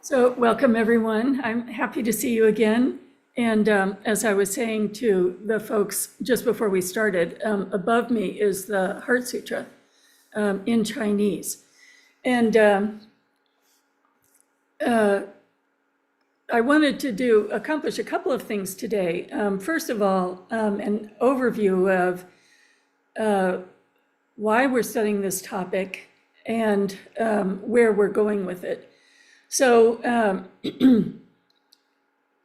So welcome, everyone. I'm happy to see you again. And as I was saying to the folks just before we started, above me is the Heart Sutra in Chinese. And I wanted to accomplish a couple of things today. First of all, an overview of why we're studying this topic and where we're going with it. So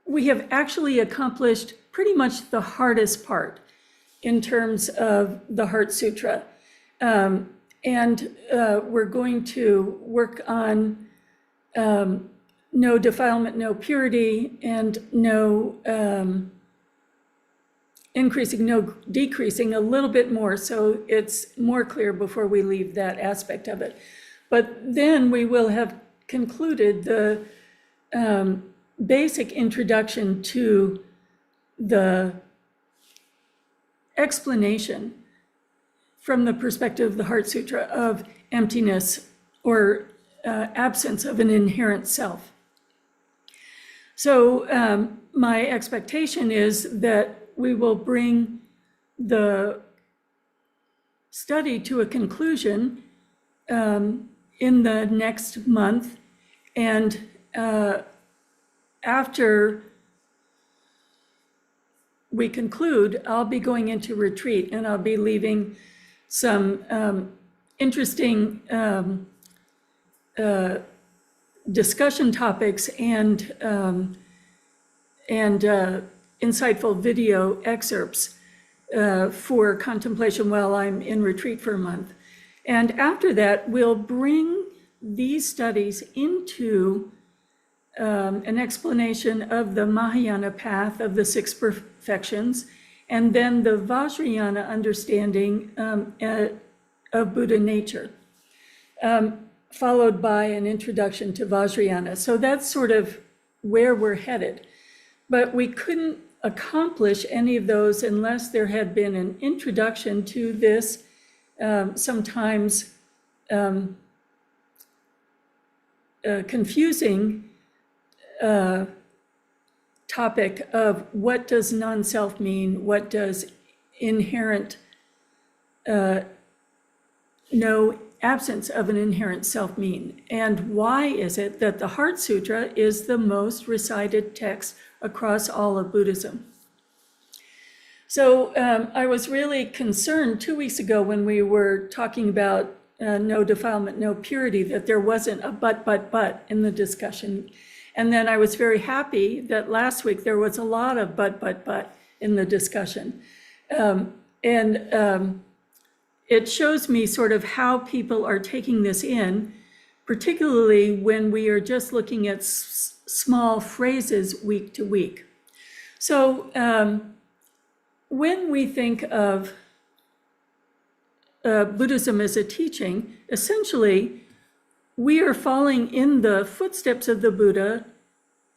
we have actually accomplished pretty much the hardest part in terms of the Heart Sutra. And we're going to work on no defilement, no purity, and no increasing, no decreasing, a little bit more, so it's more clear before we leave that aspect of it. But then we will have concluded the basic introduction to the explanation from the perspective of the Heart Sutra of emptiness or absence of an inherent self. So my expectation is that we will bring the study to a conclusion in the next month. And after we conclude, I'll be going into retreat and I'll be leaving some interesting discussion topics and insightful video excerpts for contemplation while I'm in retreat for a month. And after that, we'll bring these studies into an explanation of the Mahayana path of the six perfections, and then the Vajrayana understanding of Buddha nature, followed by an introduction to Vajrayana. So that's sort of where we're headed. But we couldn't accomplish any of those unless there had been an introduction to this sometimes confusing topic of what does non-self mean, what does inherent, no absence of an inherent self mean, and why is it that the Heart Sutra is the most recited text across all of Buddhism. So I was really concerned 2 weeks ago when we were talking about no defilement, no purity, that there wasn't a but in the discussion. And then I was very happy that last week there was a lot of but in the discussion. It shows me sort of how people are taking this in, particularly when we are just looking at small phrases week to week. So when we think of Buddhism as a teaching, essentially, we are following in the footsteps of the Buddha,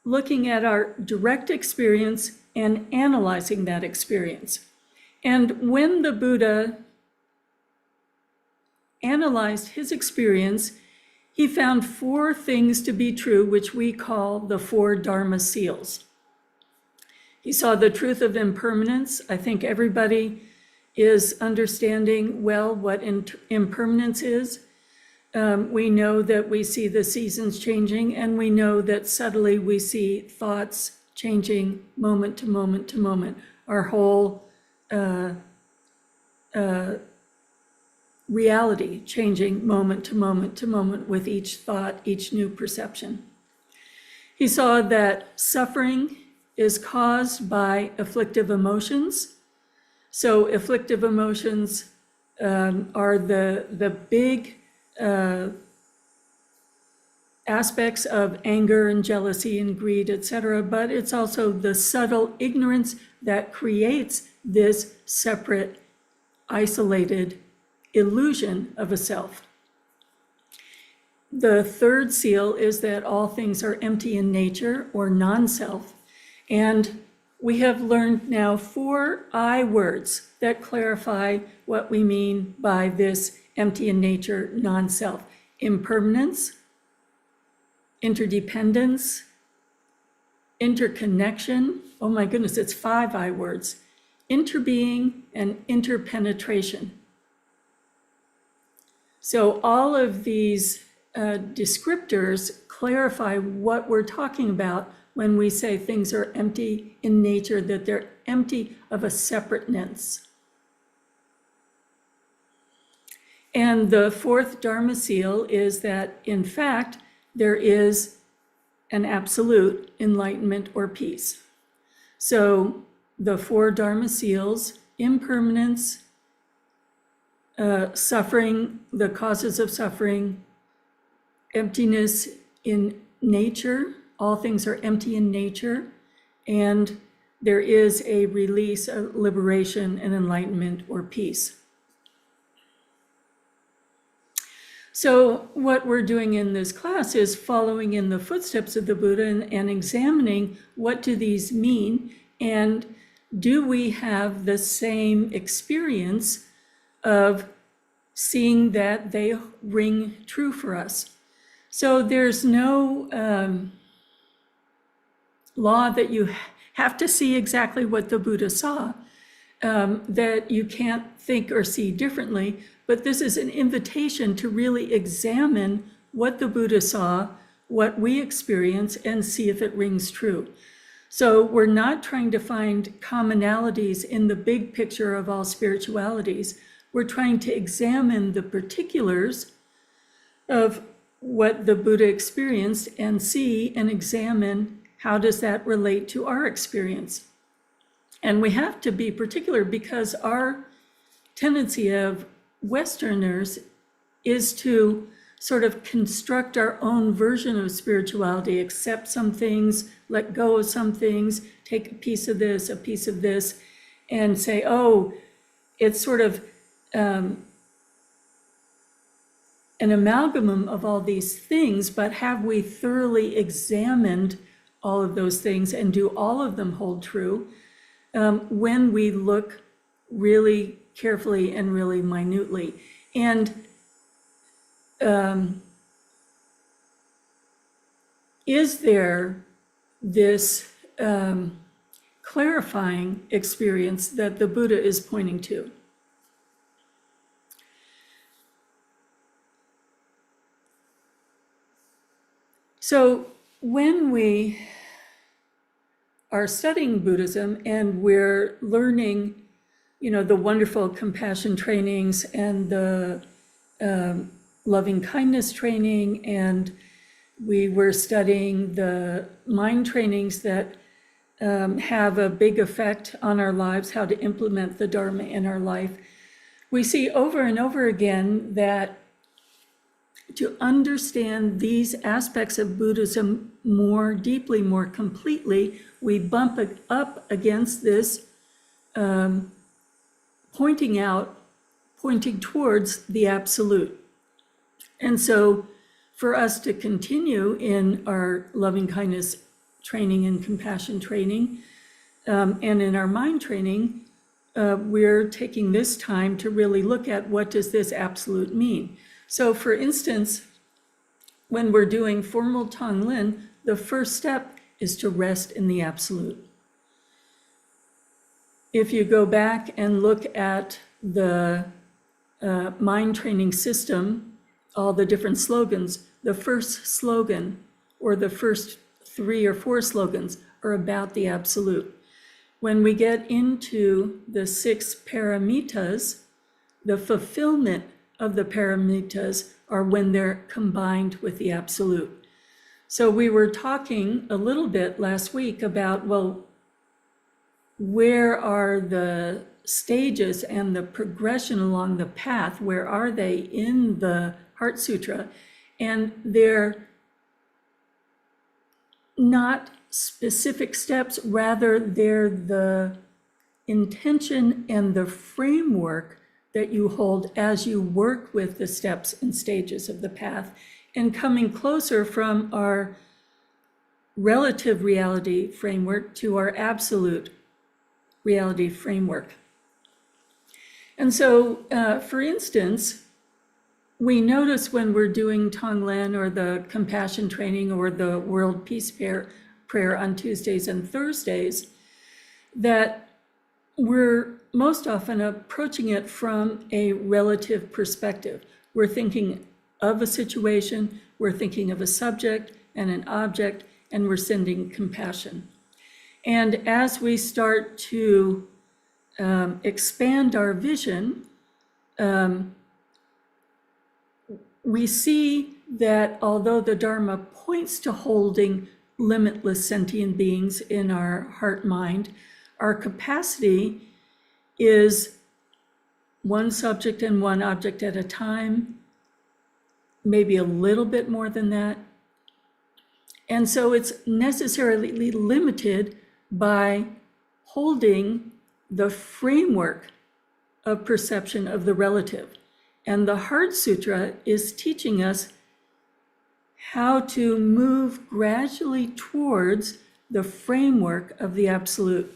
looking at our direct experience and analyzing that experience. And when the Buddha analyzed his experience, he found four things to be true, which we call the four Dharma seals. He saw the truth of impermanence. I think everybody is understanding well what impermanence is. We know that we see the seasons changing, and we know that subtly we see thoughts changing moment to moment to moment. Our whole reality changing moment to moment to moment with each thought, each new perception. He saw that suffering is caused by afflictive emotions. So afflictive emotions are the big aspects of anger and jealousy and greed, etc., but it's also the subtle ignorance that creates this separate, isolated illusion of a self. The third seal is that all things are empty in nature or non-self, and we have learned now 4 I words that clarify what we mean by this empty in nature, non-self: impermanence, interdependence, interconnection. Oh my goodness, it's 5 I words. Interbeing and interpenetration. So all of these descriptors clarify what we're talking about when we say things are empty in nature, that they're empty of a separateness. And the 4th Dharma seal is that, in fact, there is an absolute enlightenment or peace. So the 4 Dharma seals: impermanence, suffering, the causes of suffering, emptiness in nature, all things are empty in nature, and there is a release, a liberation, and enlightenment or peace. So what we're doing in this class is following in the footsteps of the Buddha and examining what do these mean, and do we have the same experience of seeing that they ring true for us. So there's no law that you have to see exactly what the Buddha saw, that you can't think or see differently, but this is an invitation to really examine what the Buddha saw, what we experience, and see if it rings true. So we're not trying to find commonalities in the big picture of all spiritualities. We're trying to examine the particulars of what the Buddha experienced and see and examine how does that relate to our experience. And we have to be particular because our tendency of Westerners is to sort of construct our own version of spirituality, accept some things, let go of some things, take a piece of this, and say, oh, it's sort of an amalgam of all these things, but have we thoroughly examined all of those things and do all of them hold true? When we look really carefully and really minutely. And is there this clarifying experience that the Buddha is pointing to? So when we are studying Buddhism and we're learning, the wonderful compassion trainings and the loving kindness training, and we were studying the mind trainings that have a big effect on our lives, how to implement the Dharma in our life, we see over and over again that to understand these aspects of Buddhism more deeply, more completely, we bump up against this pointing towards the absolute. And so for us to continue in our loving kindness training and compassion training, and in our mind training, we're taking this time to really look at what does this absolute mean. So for instance, when we're doing formal Tonglen, the first step is to rest in the absolute. If you go back and look at the mind training system, all the different slogans, the first slogan or the first 3 or 4 slogans are about the absolute. When we get into the 6 paramitas, the fulfillment of the paramitas are when they're combined with the absolute. So we were talking a little bit last week about, well, where are the stages and the progression along the path? Where are they in the Heart Sutra? And they're not specific steps, rather they're the intention and the framework that you hold as you work with the steps and stages of the path, and coming closer from our relative reality framework to our absolute reality framework. And so, for instance, we notice when we're doing Tonglen or the compassion training or the World Peace prayer on Tuesdays and Thursdays that we're most often approaching it from a relative perspective. We're thinking of a situation, we're thinking of a subject and an object, and we're sending compassion. And as we start to expand our vision, we see that although the Dharma points to holding limitless sentient beings in our heart-mind, our capacity is one subject and one object at a time, maybe a little bit more than that. And so it's necessarily limited by holding the framework of perception of the relative. And the Heart Sutra is teaching us how to move gradually towards the framework of the absolute.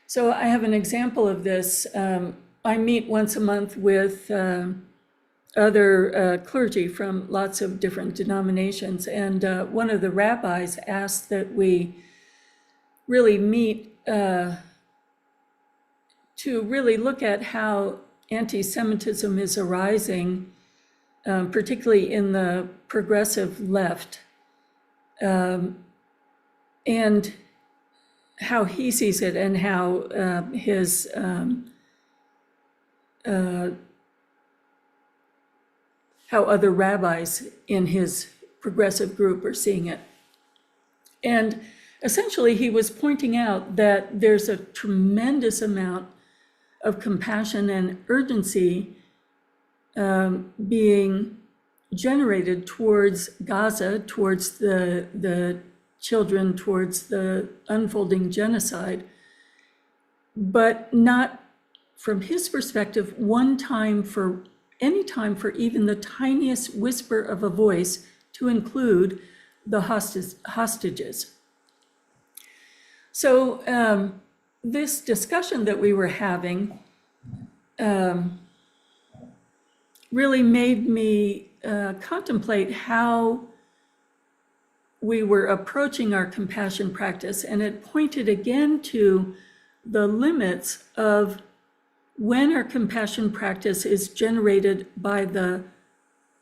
So I have an example of this. I meet once a month with other clergy from lots of different denominations, and one of the rabbis asked that we really meet to really look at how anti-Semitism is arising, particularly in the progressive left, and how he sees it and how how other rabbis in his progressive group are seeing it. And essentially, he was pointing out that there's a tremendous amount of compassion and urgency being generated towards Gaza, towards the children, towards the unfolding genocide, but not, from his perspective, any time for even the tiniest whisper of a voice to include the hostages. So this discussion that we were having really made me contemplate how we were approaching our compassion practice, and it pointed again to the limits of when our compassion practice is generated by the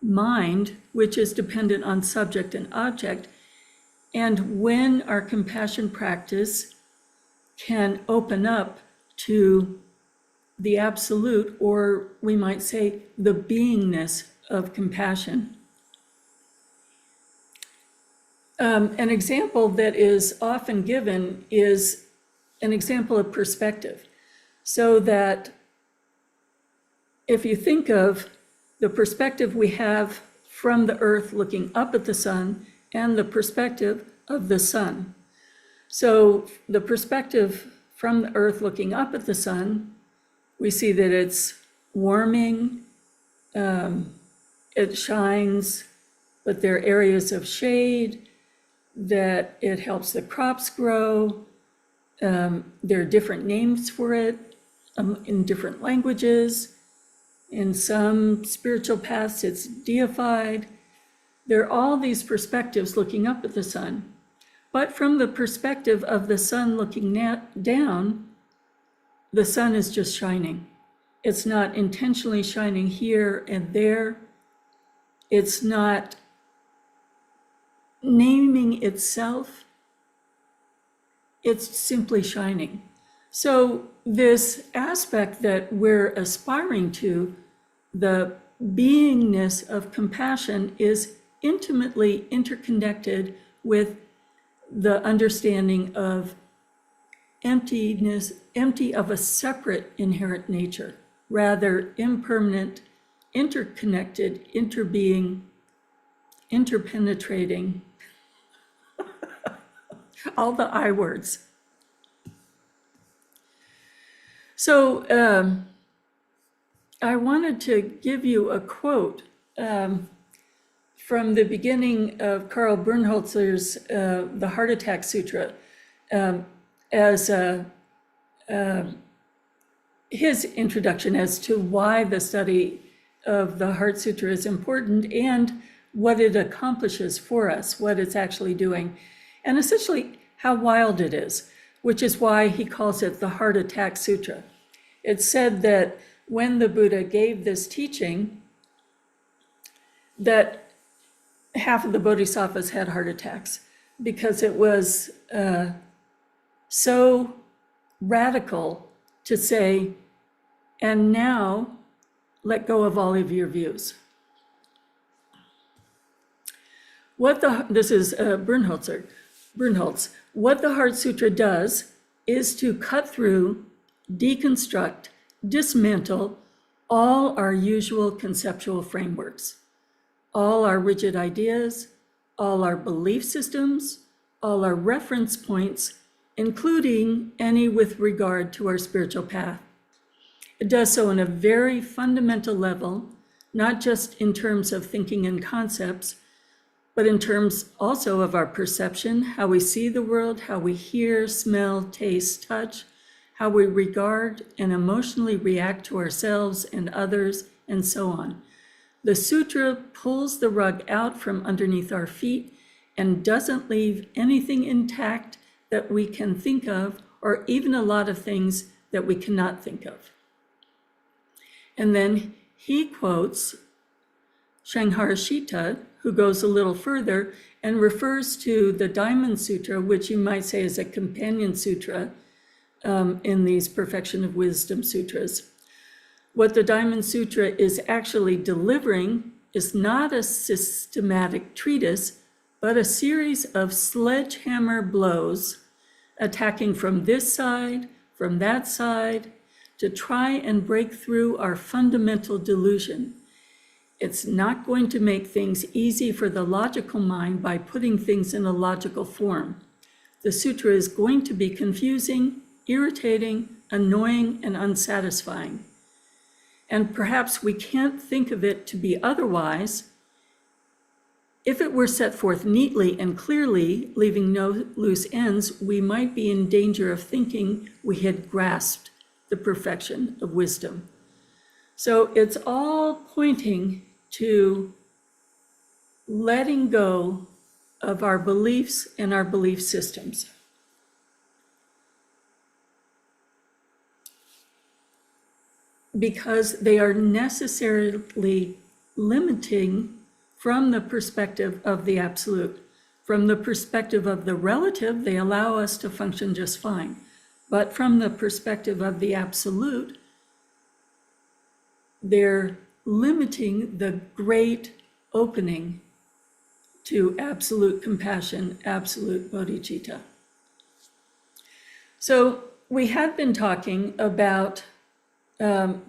mind, which is dependent on subject and object, and when our compassion practice can open up to the absolute, or we might say the beingness of compassion. An example that is often given is an example of perspective. So that if you think of the perspective we have from the earth looking up at the sun and the perspective of the sun. So the perspective from the earth looking up at the sun, we see that it's warming, it shines, but there are areas of shade, that it helps the crops grow. There are different names for it in different languages. In some spiritual paths, it's deified. There are all these perspectives looking up at the sun. But from the perspective of the sun looking down, the sun is just shining. It's not intentionally shining here and there. It's not naming itself. It's simply shining. So this aspect that we're aspiring to, the beingness of compassion, is intimately interconnected with the understanding of emptiness, empty of a separate inherent nature, rather impermanent, interconnected, interbeing, interpenetrating, all the I words. So I wanted to give you a quote from the beginning of Karl Bernholzer's The Heart Attack Sutra as his introduction as to why the study of the Heart Sutra is important, and what it accomplishes for us, what it's actually doing, and essentially how wild it is, which is why he calls it the Heart Attack Sutra. It's said that when the Buddha gave this teaching, that half of the bodhisattvas had heart attacks because it was so radical to say, and now let go of all of your views. This is Brunholz. What the Heart Sutra does is to cut through, deconstruct, dismantle all our usual conceptual frameworks, all our rigid ideas, all our belief systems, all our reference points, including any with regard to our spiritual path. It does so on a very fundamental level, not just in terms of thinking and concepts, but in terms also of our perception, how we see the world, how we hear, smell, taste, touch, how we regard and emotionally react to ourselves and others, and so on. The sutra pulls the rug out from underneath our feet and doesn't leave anything intact that we can think of, or even a lot of things that we cannot think of. And then he quotes Sanghas, who goes a little further and refers to the Diamond Sutra, which you might say is a companion sutra in these Perfection of Wisdom sutras. What the Diamond Sutra is actually delivering is not a systematic treatise, but a series of sledgehammer blows attacking from this side, from that side, to try and break through our fundamental delusion. It's not going to make things easy for the logical mind by putting things in a logical form. The sutra is going to be confusing, irritating, annoying, and unsatisfying. And perhaps we can't think of it to be otherwise. If it were set forth neatly and clearly, leaving no loose ends, we might be in danger of thinking we had grasped the perfection of wisdom. So it's all pointing to letting go of our beliefs and our belief systems. Because they are necessarily limiting from the perspective of the absolute. From the perspective of the relative, they allow us to function just fine. But from the perspective of the absolute, they're limiting the great opening to absolute compassion, absolute bodhicitta. So we had been talking about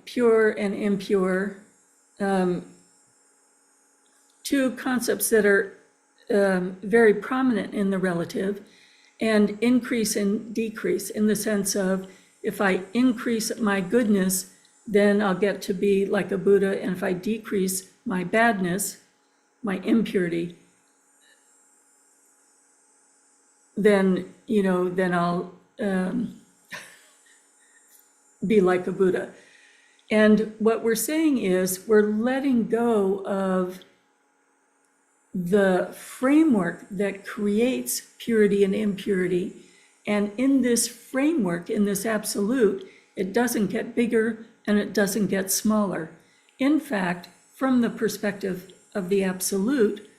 pure and impure, two concepts that are very prominent in the relative, and increase and decrease, in the sense of, if I increase my goodness, then I'll get to be like a Buddha, and if I decrease my badness, my impurity, then I'll be like a Buddha. And what we're saying is we're letting go of the framework that creates purity and impurity. And in this framework, in this absolute, it doesn't get bigger and it doesn't get smaller. In fact, from the perspective of the absolute,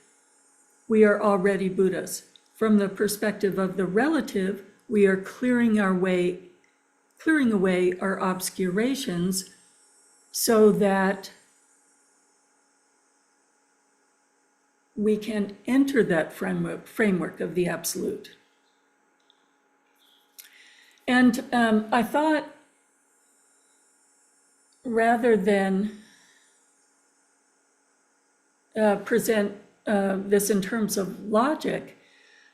we are already Buddhas. From the perspective of the relative, we are clearing away our obscurations so that we can enter that framework of the absolute. And I thought, rather than present this in terms of logic,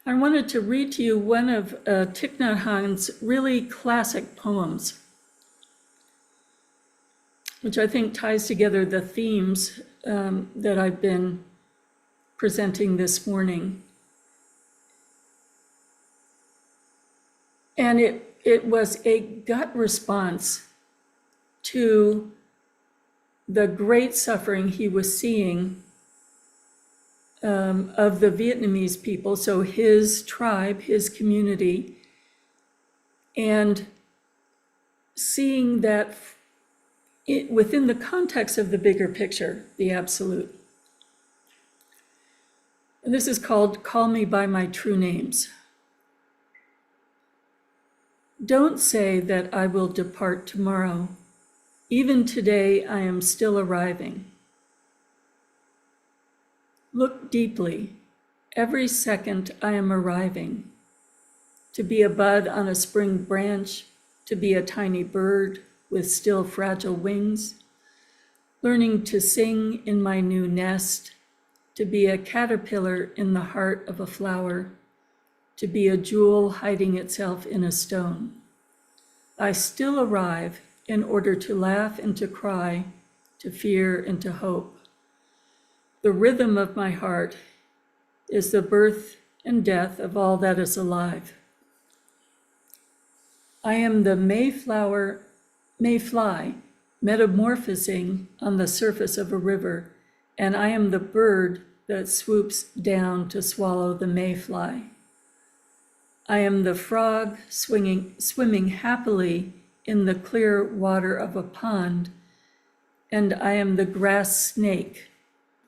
I wanted to read to you one of Thich Nhat Hanh's really classic poems, which I think ties together the themes that I've been presenting this morning. And it was a gut response to the great suffering he was seeing of the Vietnamese people, so his tribe, his community, and seeing that within the context of the bigger picture, the absolute. And this is called Call Me by My True Names. Don't say that I will depart tomorrow. Even today, I am still arriving. Look deeply. Every second I am arriving. To be a bud on a spring branch, to be a tiny bird with still fragile wings, learning to sing in my new nest, to be a caterpillar in the heart of a flower, to be a jewel hiding itself in a stone. I still arrive in order to laugh and to cry, to fear and to hope. The rhythm of my heart is the birth and death of all that is alive. I am the mayfly metamorphosing on the surface of a river, and I am the bird that swoops down to swallow the mayfly. I am the frog swimming happily in the clear water of a pond, and I am the grass snake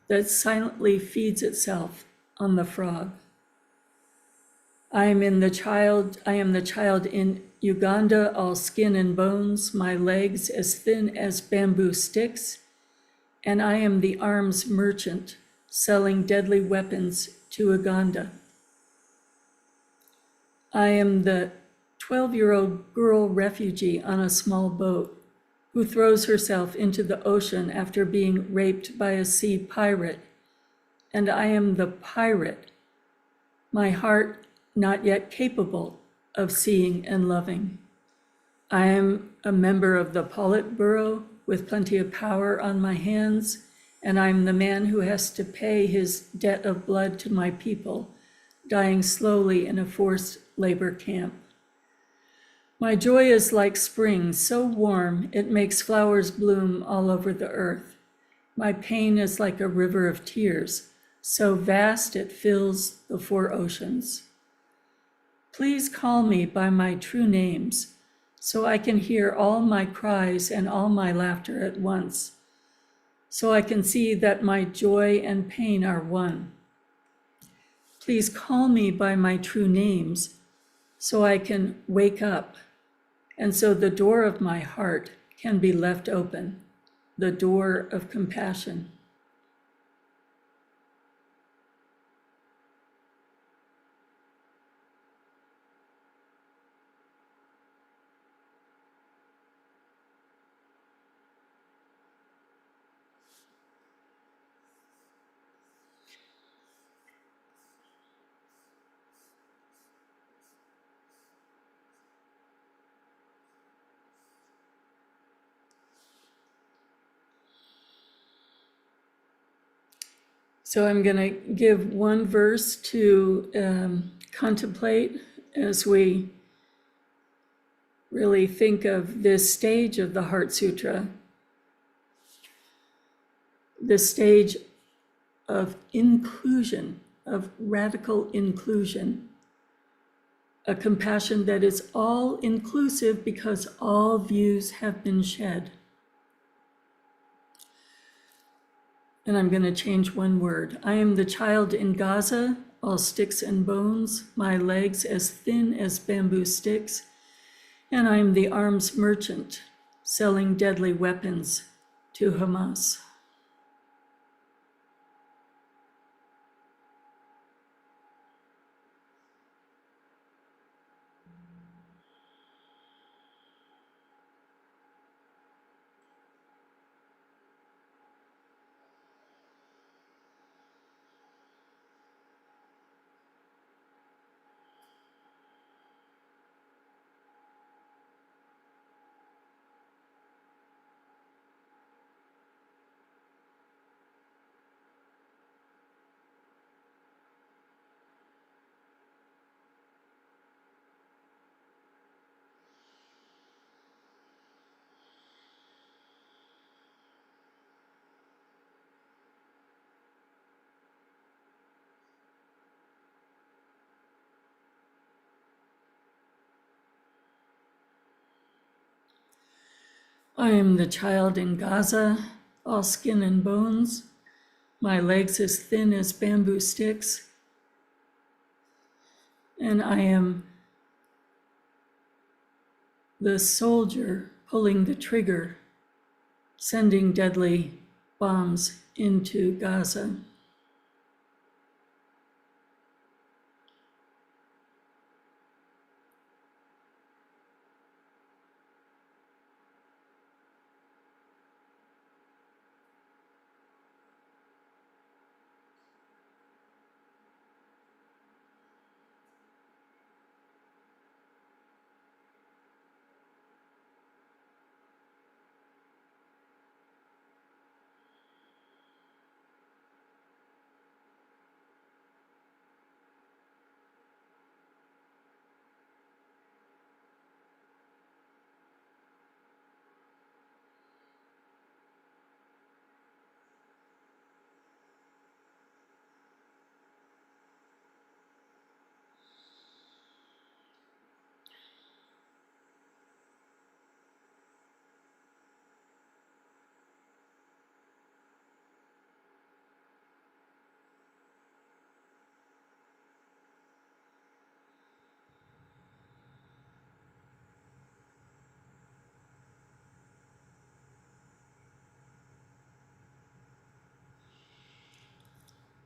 that silently feeds itself on the frog. I am the child in Uganda, all skin and bones, my legs as thin as bamboo sticks, and I am the arms merchant selling deadly weapons to Uganda. I am the 12-year-old girl refugee on a small boat who throws herself into the ocean after being raped by a sea pirate, and I am the pirate, my heart not yet capable of seeing and loving. I am a member of the Politburo with plenty of power on my hands, and I'm the man who has to pay his debt of blood to my people, dying slowly in a forced labor camp. My joy is like spring, so warm it makes flowers bloom all over the earth. My pain is like a river of tears, so vast it fills the four oceans. Please call me by my true names, so I can hear all my cries and all my laughter at once, so I can see that my joy and pain are one. Please call me by my true names, so I can wake up, and so the door of my heart can be left open, the door of compassion. So I'm going to give one verse to contemplate as we really think of this stage of the Heart Sutra, this stage of inclusion, of radical inclusion, a compassion that is all inclusive because all views have been shed. And I'm going to change one word. I am the child in Gaza, all sticks and bones, my legs as thin as bamboo sticks, and I am the arms merchant selling deadly weapons to Hamas. I am the child in Gaza, all skin and bones, my legs as thin as bamboo sticks, and I am the soldier pulling the trigger, sending deadly bombs into Gaza.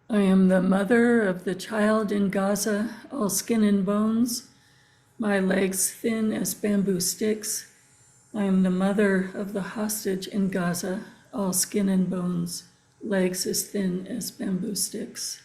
I am the mother of the child in Gaza, all skin and bones, my legs thin as bamboo sticks. I am the mother of the hostage in Gaza, all skin and bones, legs as thin as bamboo sticks.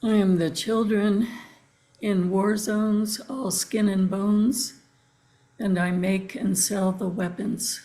I am the children in war zones, all skin and bones, and I make and sell the weapons.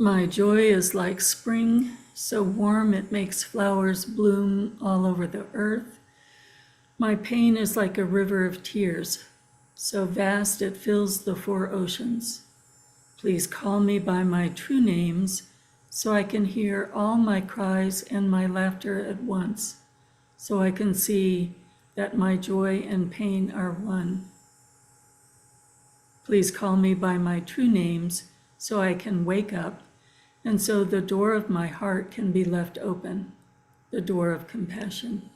My joy is like spring, so warm it makes flowers bloom all over the earth. My pain is like a river of tears, so vast it fills the four oceans. Please call me by my true names, so I can hear all my cries and my laughter at once, so I can see that my joy and pain are one. Please call me by my true names, so I can wake up, and so the door of my heart can be left open, the door of compassion.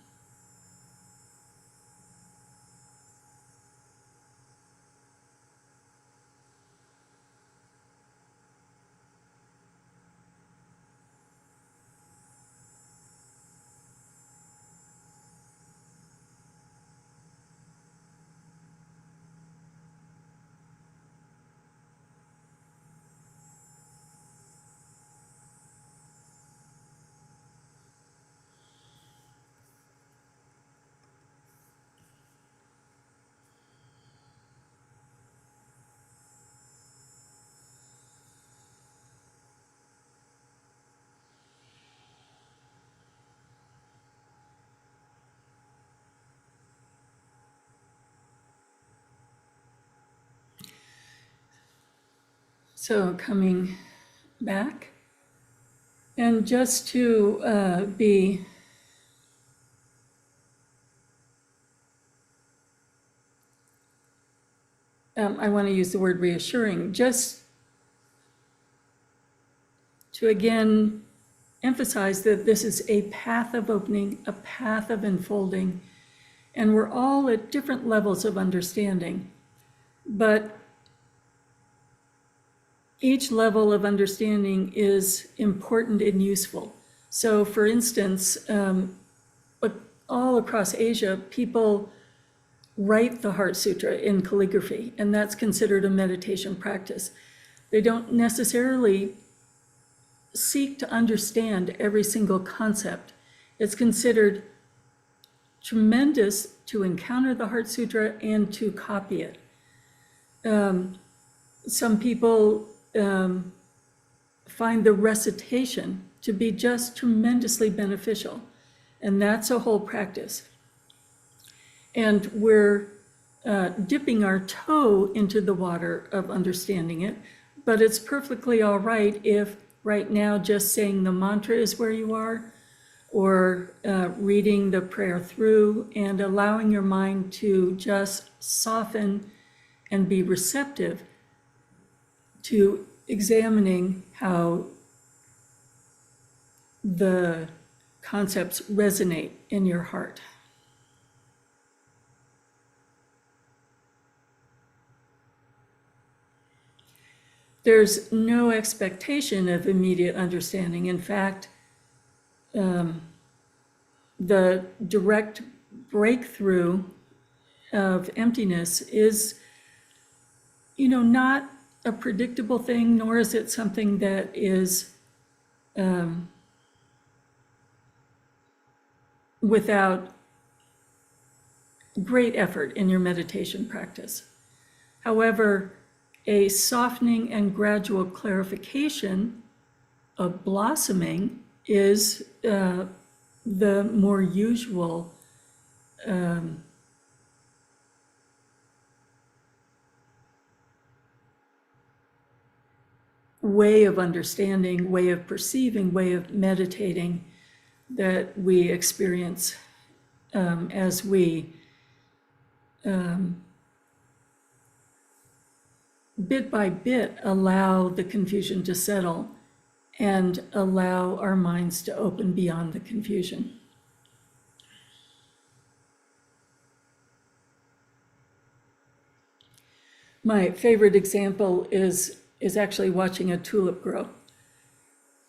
So coming back, and just to be I want to use the word reassuring, just to again emphasize that this is a path of opening, a path of unfolding, and we're all at different levels of understanding. But each level of understanding is important and useful. So for instance, all across Asia, people write the Heart Sutra in calligraphy, and that's considered a meditation practice. They don't necessarily seek to understand every single concept. It's considered tremendous to encounter the Heart Sutra and to copy it. Some people find the recitation to be just tremendously beneficial, and that's a whole practice. And we're dipping our toe into the water of understanding it, but it's perfectly all right if right now just saying the mantra is where you are, or reading the prayer through and allowing your mind to just soften and be receptive to examining how the concepts resonate in your heart. There's no expectation of immediate understanding. In fact, the direct breakthrough of emptiness is, not a predictable thing, nor is it something that is without great effort in your meditation practice. However, a softening and gradual clarification of blossoming is the more usual way of understanding, way of perceiving, way of meditating that we experience as we bit by bit allow the confusion to settle and allow our minds to open beyond the confusion. My favorite example is actually watching a tulip grow.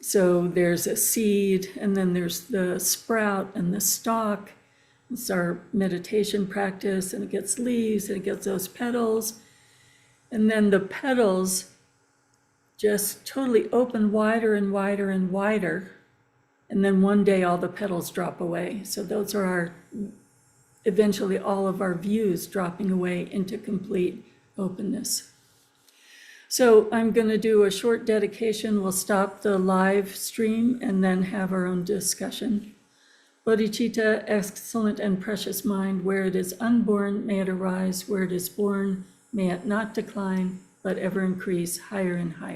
So there's a seed, and then there's the sprout and the stalk. It's our meditation practice, and it gets leaves, and it gets those petals. And then the petals just totally open wider and wider and wider. And then one day all the petals drop away. So those are eventually all of our views dropping away into complete openness. So I'm going to do a short dedication. We'll stop the live stream and then have our own discussion. Bodhicitta, excellent and precious mind, where it is unborn, may it arise. Where it is born, may it not decline, but ever increase higher and higher.